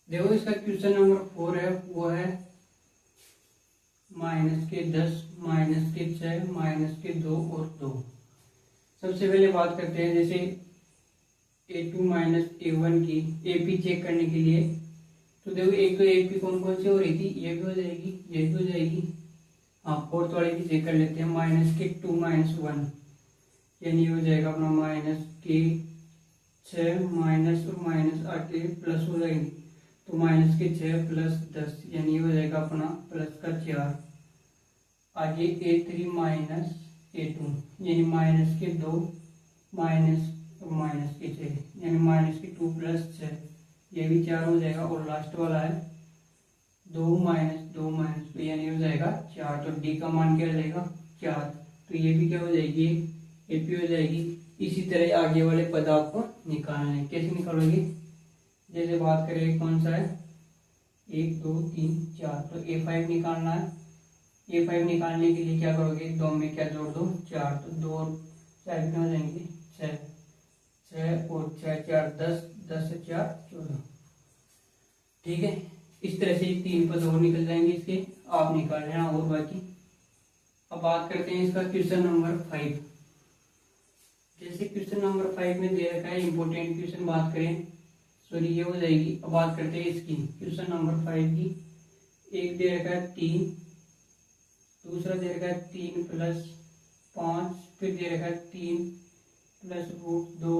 S1: देखो इसका क्वेश्चन नंबर 4 है वो है माइनस के 10 माइनस के 6 माइनस के 2 और 2। सबसे पहले बात करते हैं जैसे A2 - A1 की एपी चेक करने के लिए। तो देखो एक तो एपी कौन कौन सी हो रही थी, ये भी हो जाएगी ये भी हो जाएगी। हाँ फोर्थ वाले की चेक कर लेते हैं माइनस के 2 - 1 यानी हो जाएगा अपना माइनस के 6 माइनस और माइनस आके प्लस हो जाएंगे, तो माइनस के 6 प्लस 10 यानी हो जाएगा अपना प्लस का 4। आगे A3 माइनस A2 यानी माइनस के 2 माइनस और माइनस के 6 यानी माइनस के 2 प्लस 6, ये भी 4 हो जाएगा। और लास्ट वाला है 2 माइनस 2 माइनस 2 यानी हो जाएगा 4। तो डी का मान क्या हो जाएगा 4, तो ये भी क्या हो जाएगी AP हो जाएगी। इसी तरह आगे वाले पद आपको निकालने हैं। कैसे निकालोगे, जैसे बात करें कौन सा है 1 2 3 4, तो A5 निकालना है। A5 निकालने के लिए क्या करोगे, 2 में क्या जोड़ दो 4, तो 2 और 4 कितना हो जाएंगे 6, 6 और 6 4 10, 10 से 4 14। ठीक है, इस तरह से 3 पद और निकल जाएंगे इसके, आप निकाल लेना। और बाकी अब बात करते हैं इसका क्वेश्चन नंबर 5। जैसे क्वेश्चन नंबर 5 में दे रखा है इंपॉर्टेंट क्वेश्चन, बात करें सॉरी ये हो जाएगी। अब बात करते हैं इसकी क्वेश्चन नंबर 5 की। एक दे रखा है 3, दूसरा दे रखा है 3 प्लस 5, फिर दे रखा है 3 प्लस रूट 2,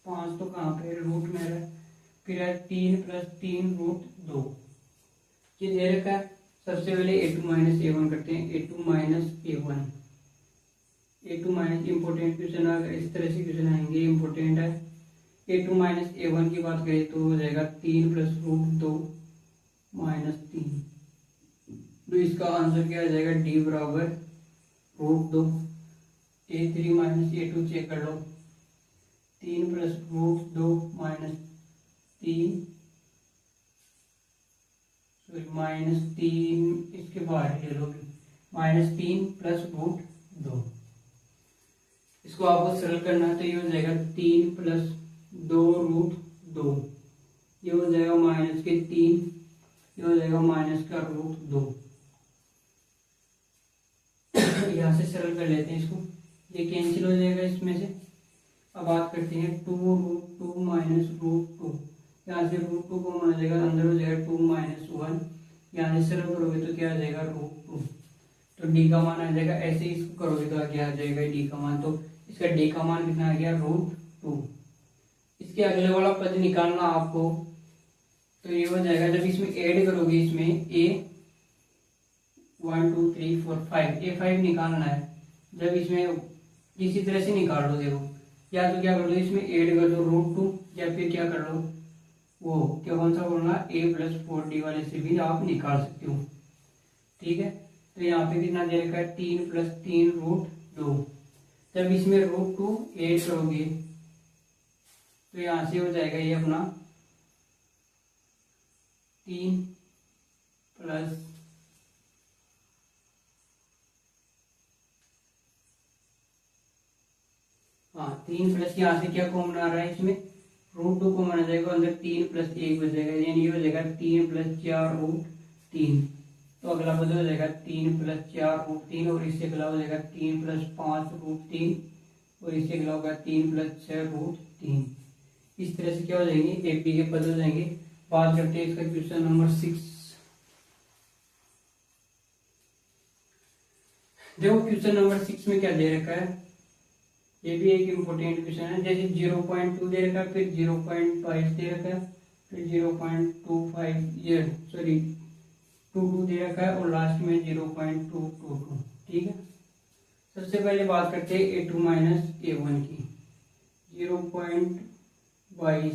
S1: 5 तो कहाँ पे रूट में है, फिर है 3 प्लस 3 रूट 2, ये दे रखा है। सबसे पहले A2 माइनस A1 करते हैं। A2 minus A1, A2 minus important question, अगर इस तरह से क्वेश्चन आएंगे इंपोर्टेंट है। A2 माइनस A1 की बात करें तो हो जाएगा 3 प्लस रूट 2 माइनस 3, तो इसका आंसर क्या आ जाएगा D बराबर root 2। A3 minus A2 check कर लो, 3 plus root 2 minus 3 sorry minus 3, इसके बाहर ले लो माइनस 3 प्लस रूट 2, इसको आपको सरल करना है तो ये हो जाएगा 3 प्लस 2 रूट 2, ये हो जाएगा माइनस के 3, ये हो जाएगा माइनस का रूट 2। यहाँ से सरल कर लेते हैं इसको, ये कैंसिल हो जाएगा इसमें से। अब बात करते हैं 2 रूट 2 माइनस रूट 2, यहाँ से रूट 2 को आ जाएगा अंदर हो जाएगा 2 माइनस 1, यहाँ से सरल करोगे तो क्या आ जाएगा रूट 2, तो डी का मान आ जाएगा। ऐसे ही इसको करोगे तो क्या आ जाएगा डी का मान, तो इसका डी का मान कितना आ गया रूट 2। इसके अगले वाला पद निकालना आपको, तो ये हो जाएगा जब इसमें ऐड करोगे, इसमें A 1 2 3 4 5 A5 निकालना है। जब इसमें इसी तरह से निकाल लो, देखो या तो क्या कर लो इसमें ऐड कर दो रूट 2, या फिर क्या कर लो वो क्या कौन सा बोलना A प्लस 4D वाले से भी आप निकाल सकते हो। ठीक है, तो यहाँ पे कितना दे रखा है 3 प्लस 3 रूट 2, जब इसमें रूट 2 ऐड करोगे तो यहाँ से हो जाएगा ये अपना 3 प्लस 3 प्लस यहाँ से क्या कॉमन आ रहा है, इसमें रूट 2 कॉमन आ जाएगा, अंदर 3 प्लस 1 बचेगा, यानी ये हो जाएगा 3 प्लस 4 रूट 3। तो अगला पद हो जाएगा 3 प्लस 4 रूट 3, और इससे अगला हो जाएगा 3 प्लस 5 रूट 3, और इससे अगला होगा 3 प्लस 6 रूट 3। इस तरह से क्या हो जाएंगे एपी के पद हो जाएंगे। बात करते हैं इसका क्वेश्चन नंबर 6। देखो क्वेश्चन नंबर 6 में क्या दे रखा है, ये भी एक इम्पोर्टेंट क्वेश्चन है। जैसे 0.2 दे रखा है, फिर 0.5 दे रखा है, फिर 0.25 ये सॉरी 22 दे रखा है, और लास्ट में 0.222। ठीक है, सबसे पहले बात करते हैं A2 माइनस A1 की। 0.22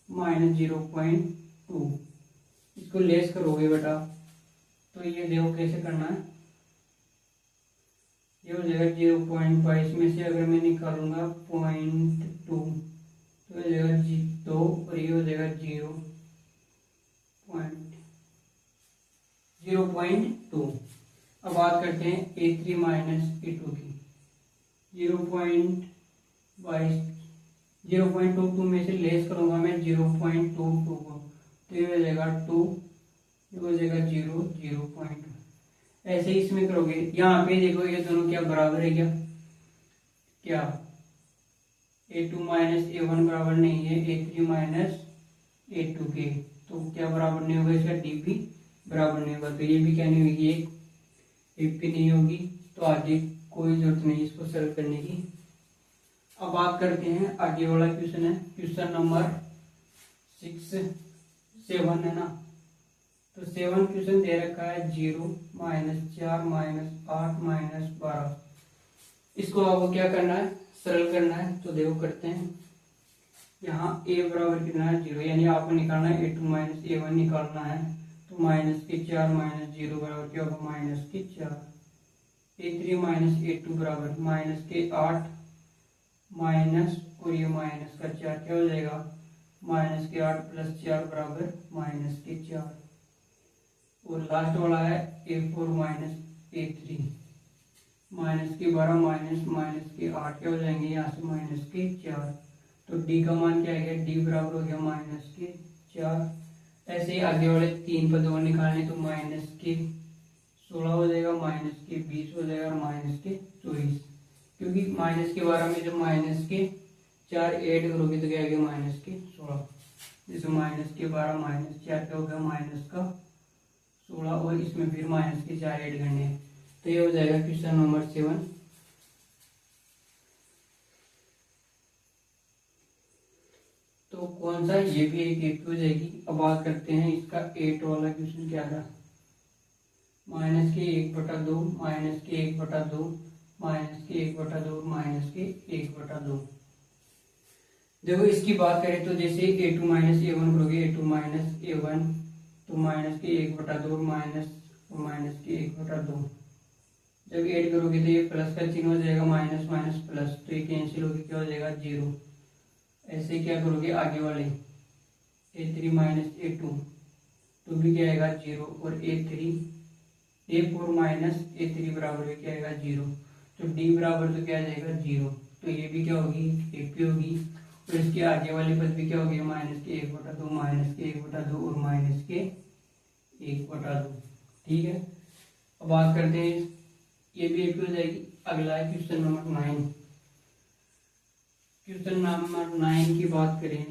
S1: माइनस 0.2, इसको लेस करोगे बेटा तो ये देखो कैसे करना है। ये हो जाएगा 0.22 में से अगर मैं निकालूंगा 0.2 तो हो जाएगा 2, और ये हो जाएगा 0.2। अब बात करते हैं A3 माइनस A2 की। 0.22 में से लेस करूंगा मैं 0.22 को, तो ये हो जाएगा 2, ये हो जाएगा 0.2। ऐसे ही इसमें करोगे, यहाँ पे देखो ये दोनों क्या बराबर है, क्या A2 माइनस A1 बराबर नहीं है A3 माइनस A2 के, तो क्या बराबर नहीं होगा, इसका डी भी बराबर नहीं होगा, तो ये भी क्या नहीं होगी, एक भी नहीं होगी। तो आगे कोई जरूरत नहीं इसको सरल करने की। अब बात करते हैं आगे वाला क्वेश्चन है क्वेश्चन नंबर 7 है ना। तो 7 क्वेश्चन दे रखा है 0 -4 -8 -12। इसको आपको क्या करना है, सरल करना है। तो देखो करते हैं। यहाँ a बराबर कितना है 0, यानी आपको निकालना है a2 - a1 निकालना है। तो -4 - 0 बराबर क्या होगा -4। a3 - a2 बराबर -8 माइनस और ये माइनस का 4 क्या हो जाएगा -8 + 4 बराबर -4। और लास्ट वाला है a4 - a3 -12 -8 क्या हो जाएंगे यहाँ से -4। तो d का मान क्या है, d बराबर हो गया -4। ऐसे ही आगे वाले 3 पद और निकालने तो -16 हो जाएगा, -20 हो जाएगा और -24। क्योंकि -12 में जब -4 ऐड करोगे तो क्या आ गया -16। जैसे -12 -4 क्या हो गया -16 और इसमें फिर -4 ऐड करने हैं। तो ये हो जाएगा क्वेश्चन नंबर 7। तो कौन सा, ये भी एक एपी हो जाएगी। अब बात करते हैं इसका 8 वाला क्वेश्चन क्या था, -1/2 -1/2 -1/2 -1/2। देखो इसकी बात करें तो जैसे a2 - a1 करोगे, a2 - a1 तो -1/2 -1/2। जब ऐड करोगे तो ये प्लस का चिन्ह हो जाएगा, माइनस माइनस प्लस, तो ये कैंसिल होकर क्या हो जाएगा 0। ऐसे क्या करोगे आगे वाले a3 - a2 तो भी क्या आएगा 0, और a4 - a3 बराबर क्या आएगा 0। तो d बराबर तो क्या आ जाएगा 0। तो ये भी क्या होगी एपी होगी। और इसके आगे वाले पद भी क्या हो गया -1/2 -1/2 और -1/2। ठीक है। अब बात करते हैं, ये भी एपी हो जाएगी। अगला है क्वेश्चन नंबर 9। क्वेश्चन नंबर 9 की बात करें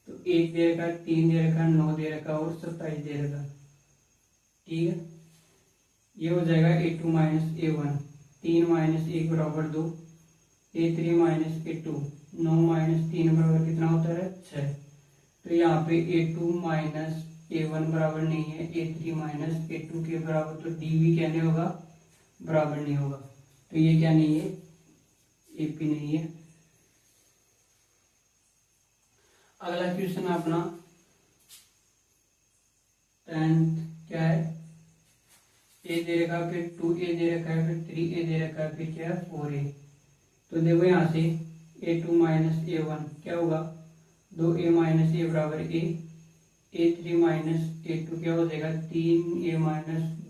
S1: तो 1 दे रखा, 3 दे रखा, 9 दे रखा और 27 दे रखा। ठीक है। ये हो जाएगा a2 - a1, 3 - 1 बराबर 2, a3 - a2, 9 - 3 बराबर कितना होता है 6। तो यहाँ पे a2 - a1 बराबर नहीं है a3 - a2 के बराबर, तो d भी क्या नहीं होगा, बराबर नहीं होगा। तो ये क्या नहीं है, एपी नहीं है। अगला क्वेश्चन अपना 10th क्या है, ए दे रखा है, फिर 2a दे रखा है, फिर 3a दे रखा है, फिर क्या है 4a। तो देखो यहाँ से a2 - a1 क्या होगा 2a - a बराबर a, a3 - a2 क्या हो जाएगा 3a -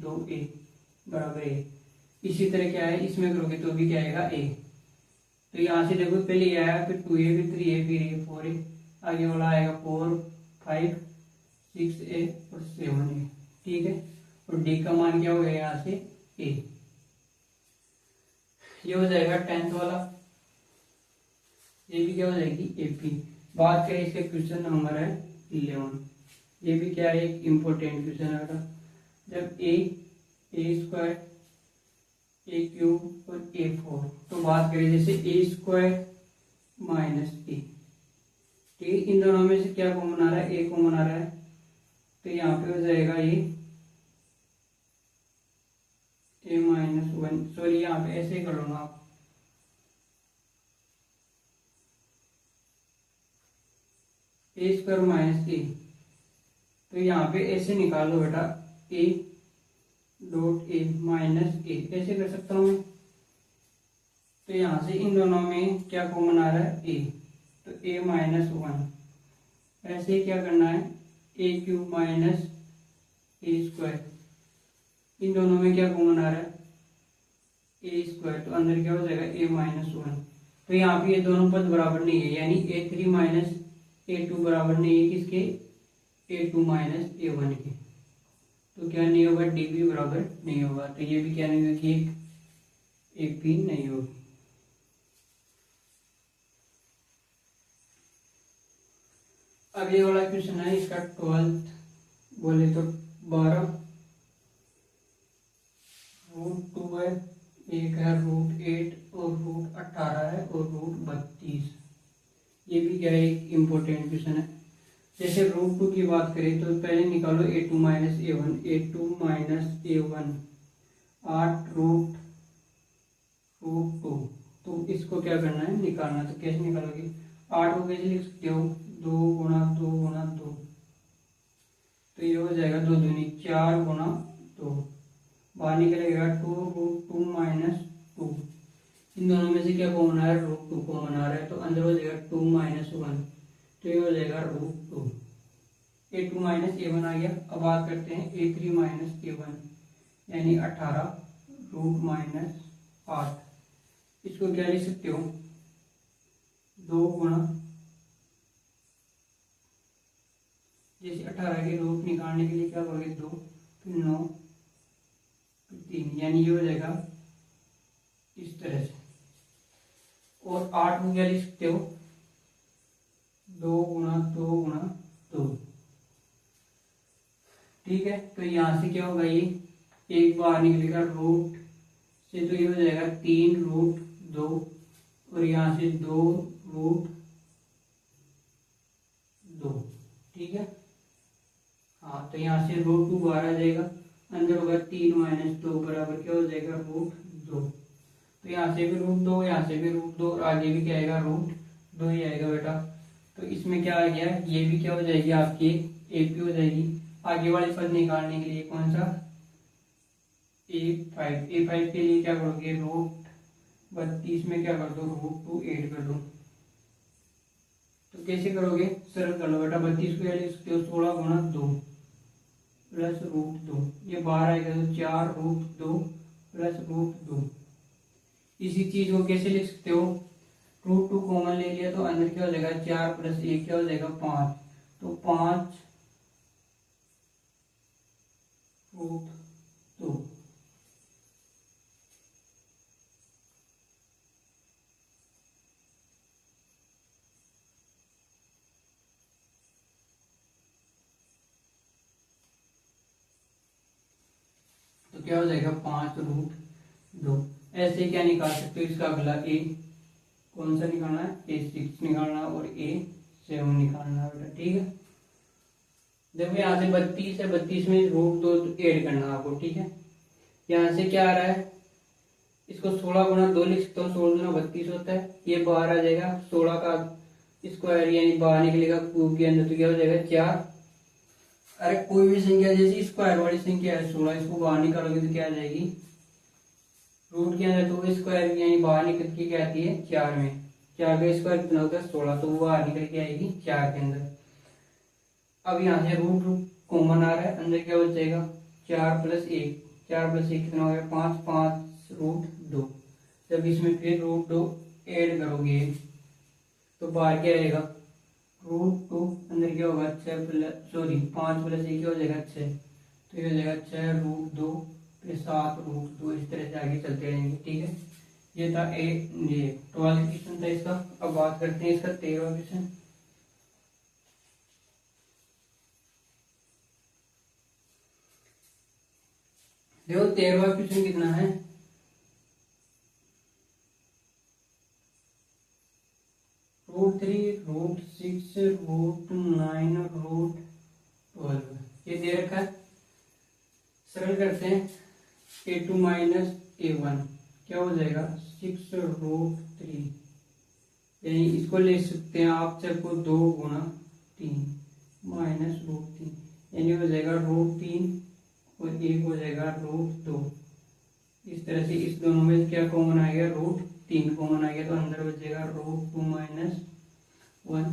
S1: 2a बराबर a। इसी तरह क्या है इसमें करोगे तो भी क्या आएगा a। तो यहाँ से देखो पहले ये आया, फिर 2a, फिर 3a, फिर a 4a, आगे वाला आएगा 4 5 6a और 7a। ठीक है। और d का मान क्या हो गया यहाँ से a। ये हो जाएगा 10th वाला, ये भी क्या हो जाएगी एपी। बात करें इसके क्वेश्चन नंबर है 11। ये भी क्या है एक इम्पोर्टेंट क्वेश्चन है। जब a² a³ और a4, तो बात करें जैसे a² - a। ठीक है, इन दोनों में से क्या कॉमन आ रहा है, a कॉमन आ रहा है। तो यहाँ पे हो जाएगा ये a-1, सॉरी यहाँ पे ऐसे कर लो ना आप, a² - a। तो यहाँ पे ऐसे निकाल लो बेटा a dot a minus a, ऐसे कर सकता हूँ मैं। तो यहाँ से इन दोनों में क्या कॉमन आ रहा है a, तो a-1। ऐसे क्या करना है a³ - a², इन दोनों में क्या कॉमन आ रहा है a², तो अंदर क्या हो जाएगा a-1। तो यहाँ पे ये दोनों पद बराबर नहीं है, यानी a3 - a2 बराबर नहीं है किसके a2 - a1 के। तो क्या नहीं होगा डी भी बराबर नहीं होगा। तो ये भी क्या नहीं होगी एपी नहीं होगी। अगले वाला क्वेश्चन है इसका 12th बोले तो 12 √2 है, एक है √8 और √18 है और √32। ये भी क्या है, एक इम्पोर्टेंट क्वेश्चन है। जैसे √2 की बात करें तो पहले निकालो a2 - a1, a2 - a1 8 √2। तो इसको क्या करना है, निकालना। तो कैसे निकालोगे, 8 को कैसे लिख सकते हो, 2 × 2 × 2, तो ये हो जाएगा 2 दूनी 4 × 2, बाहर निकलेगा 2 √2 - 2। इन दोनों में से क्या कॉमन आ रहा है, √2 कॉमन आ रहा है, तो अंदर हो जाएगा 2 - 1, तो ये हो जाएगा √2। a2 - a1 आ गया। अब बात करते हैं a3 - a1, यानी 18 √-8। इसको क्या लिख सकते हो, 2 × जैसे 18 के रूट निकालने के लिए क्या करोगे, 2 फिर 9 फिर 3, यानी ये हो जाएगा इस तरह से। और 8 को क्या लिख सकते हो, 2 × 2 × 2। ठीक है, तो यहां से क्या होगा, ये एक बार निकलेगा रूट से, तो ये हो जाएगा 3 √2 और यहां से 2 √2। ठीक है, हाँ, तो यहाँ से √2 बाहर आ जाएगा, अंदर होगा 3 - 2 बराबर क्या हो जाएगा, √2। तो यहाँ से भी √2, यहाँ से भी √2 और आगे भी क्या आएगा, √2 ही आएगा बेटा। तो इसमें क्या आ गया, ये भी क्या हो जाएगी आपकी AP हो जाएगी। आगे वाले पद निकालने के लिए कौन सा, A5 के लिए क्या करोगे, √32 में क्या कर दो, √2 ऐड कर दो। तो कैसे करोगे, सरल कर लो बेटा। 32 को लिख सकते हो 16 × 2 प्लस √2, ये बाहर आएगा तो 4 √2 प्लस √2। इसी चीज को कैसे लिख सकते हो, √2 कॉमन ले लिया तो अंदर क्या हो जाएगा, 4 + 1 क्या हो जाएगा, 5, तो 5 √2। तो क्या हो जाएगा, 5 √2। ऐसे क्या निकाल सकते हो, इसका अगला A कौन सा निकालना है, A6 निकालना और A7 निकालना है। ठीक है, देखो यहाँ से 32 है, 32 में √2 ऐड करना आपको। ठीक है, यहाँ से क्या आ रहा है, इसको 16 × 2 लिख सकता हूँ, 16 × 32 होता है, ये बाहर आ जाएगा 16 का स्क्वायर, यानी बाहर निकलेगा क्यूब के अंदर, तो क्या हो जाएगा 4। अरे कोई भी संख्या जैसी स्क्वायर वाली संख्या है 16, इसको बाहर निकालोगे तो क्या आ जाएगी, रूट के अंदर तो स्क्वायर यानी बाहर निकल के क्या आती है, 4 में। 4 का स्क्वायर कितना होता है, 16, तो वो बाहर निकल के आएगी 4 के अंदर। अब यहाँ से रूट कॉमन आ रहा है, अंदर क्या बचेगा, 4 + 1, 4 + 1 कितना हो गया, 5, 5 √2। जब इसमें फिर √2 ऐड करोगे तो बाहर क्या रहेगा, √2, अंदर क्या होगा, 5 + 1 क्या हो जाएगा, 6, तो ये हो जाएगा 6 √2 फिर 7 √2। इस तरह से आगे चलते रहेंगे। ठीक है, ये था ये 12 क्वेश्चन था इसका। अब बात करते हैं इसका 13वां क्वेश्चन। देखो 13वां क्वेश्चन कितना है, √3 √6 √9 √12 ये दे रखा है। सरल करते हैं, a2 - a1 क्या हो जाएगा, 6 √3, यानी इसको ले सकते हैं आप सबको 2 × 3 -√3, यानी हो जाएगा √3 और एक हो जाएगा √2। इस तरह से इस दोनों में क्या कॉमन आ गया, √3 कॉमन आ गया, तो अंदर बचेगा √2 - 1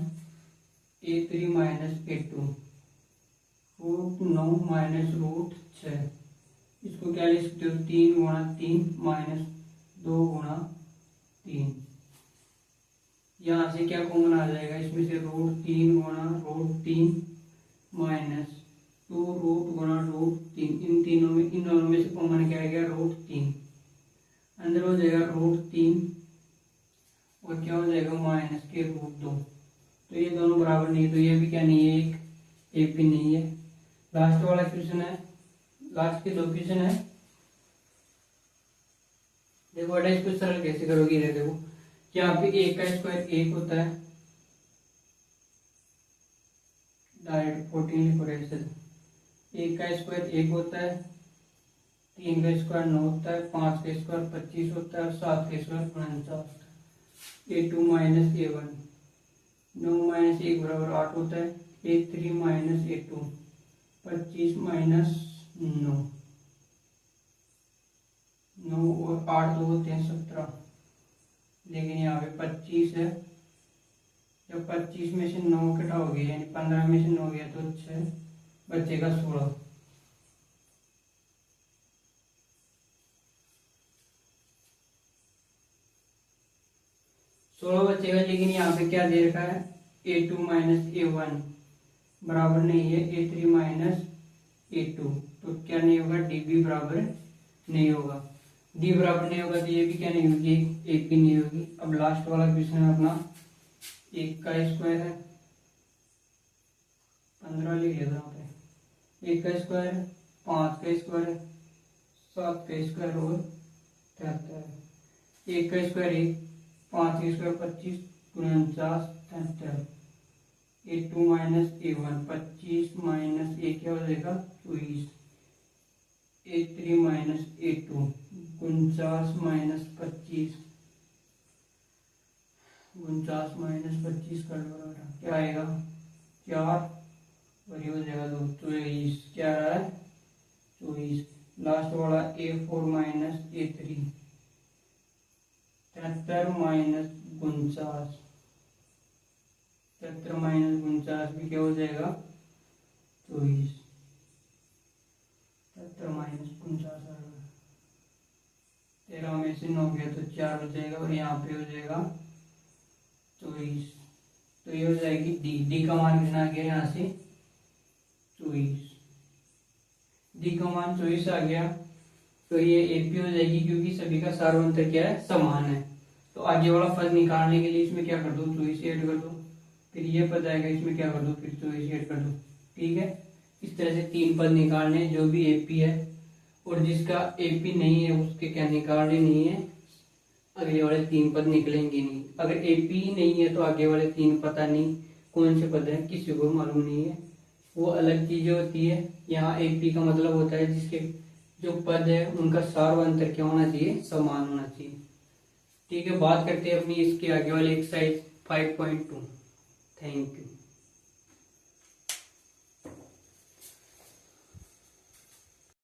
S1: a3 - a2 √9 - √6। इसको क्या लिख सकते हो, 3 × 3 -2 × 3। यहाँ से क्या कॉमन आ जाएगा, इसमें से √3 × √3 -2 √3। इन दोनों में से कॉमन क्या आ गया, √3, अंदर हो जाएगा √3 और क्या हो जाएगा, -√2। तो ये दोनों बराबर नहीं है, तो ये भी क्या नहीं है, एक भी नहीं है। लास्ट वाला क्वेश्चन है, लास्ट के 2 क्वेश्चन है। देखो बेटा इसको सरल कैसे करोगे, देखो यहाँ पे a का स्क्वायर 1 होता है, डायरेक्ट 14 लिखो ऐसे। a का स्क्वायर 1 होता है, 3 का स्क्वायर 9 होता है, 5 का स्क्वायर 25 होता है और 7 का स्क्वायर 49 होता है। a2 माइनस a1, 9 माइनस 1 बराबर 8 होता है, a3 माइनस a2, 25 माइनस 9, 9 और 8 तो होते हैं 17, लेकिन यहाँ पे 25 है, जब 25 में से 9 कटा हो गया यानी 15 में से 9 गया तो 6 बचेगा 16। बचेगा, लेकिन यहाँ पे क्या दे रखा है, a2 माइनस a1 बराबर नहीं है a3 माइनस a2, तो क्या नहीं होगा, db बराबर नहीं होगा। d बराबर नहीं होगा तो ये भी क्या नहीं होगी, एक भी नहीं होगी। अब लास्ट वाला क्वेश्चन है अपना, 1 का स्क्वायर है, 15 लिख लेता यहाँ पे, 1 का स्क्वायर है, 5 का स्क्वायर है, 7 का स्क्वायर और 73। 1 का स्क्वायर 1, 5 का square 25, 49, 73। a2 minus a1, 25 minus a क्या हो जाएगा 24, a3 minus a2, 49 minus 25, 49 minus 25 कर लो, क्या आएगा 4 और ये हो जाएगा 2, 24। क्या रहा है 24। लास्ट वाला a4 minus a3, 73 minus 49, 73 minus 49 भी क्या हो जाएगा 24, 73 माइनस 49 आएगा, 13 में से 9 गया तो 4 हो जाएगा और यहाँ पे हो जाएगा 24। तो ये हो जाएगी डी का मान कितना आ गया यहाँ से 24, डी का मान 24 आ गया, तो ये एपी हो जाएगी क्योंकि सभी का सार्वंतर क्या है, समान है। तो आगे वाला पद निकालने के लिए इसमें क्या कर दो 24 ऐड कर दो, फिर ये पद आएगा इसमें क्या कर दो, फिर 24 ऐड कर दो। ठीक है, इस तरह से 3 पद निकालने, जो भी एपी है और जिसका एपी नहीं है उसके क्या निकालने नहीं है, अगले वाले 3 पद निकलेंगे नहीं। अगर एपी ही नहीं है तो आगे वाले 3 पता नहीं कौन से पद है, किसी को मालूम नहीं है, वो अलग चीजें होती है। यहाँ एपी का मतलब होता है जिसके जो पद है उनका सार्वंतर क्या होना चाहिए, समान होना चाहिए। ठीक है, बात करते हैं अपनी इसके आगे वाले एक्सरसाइज 5.2। Thank you.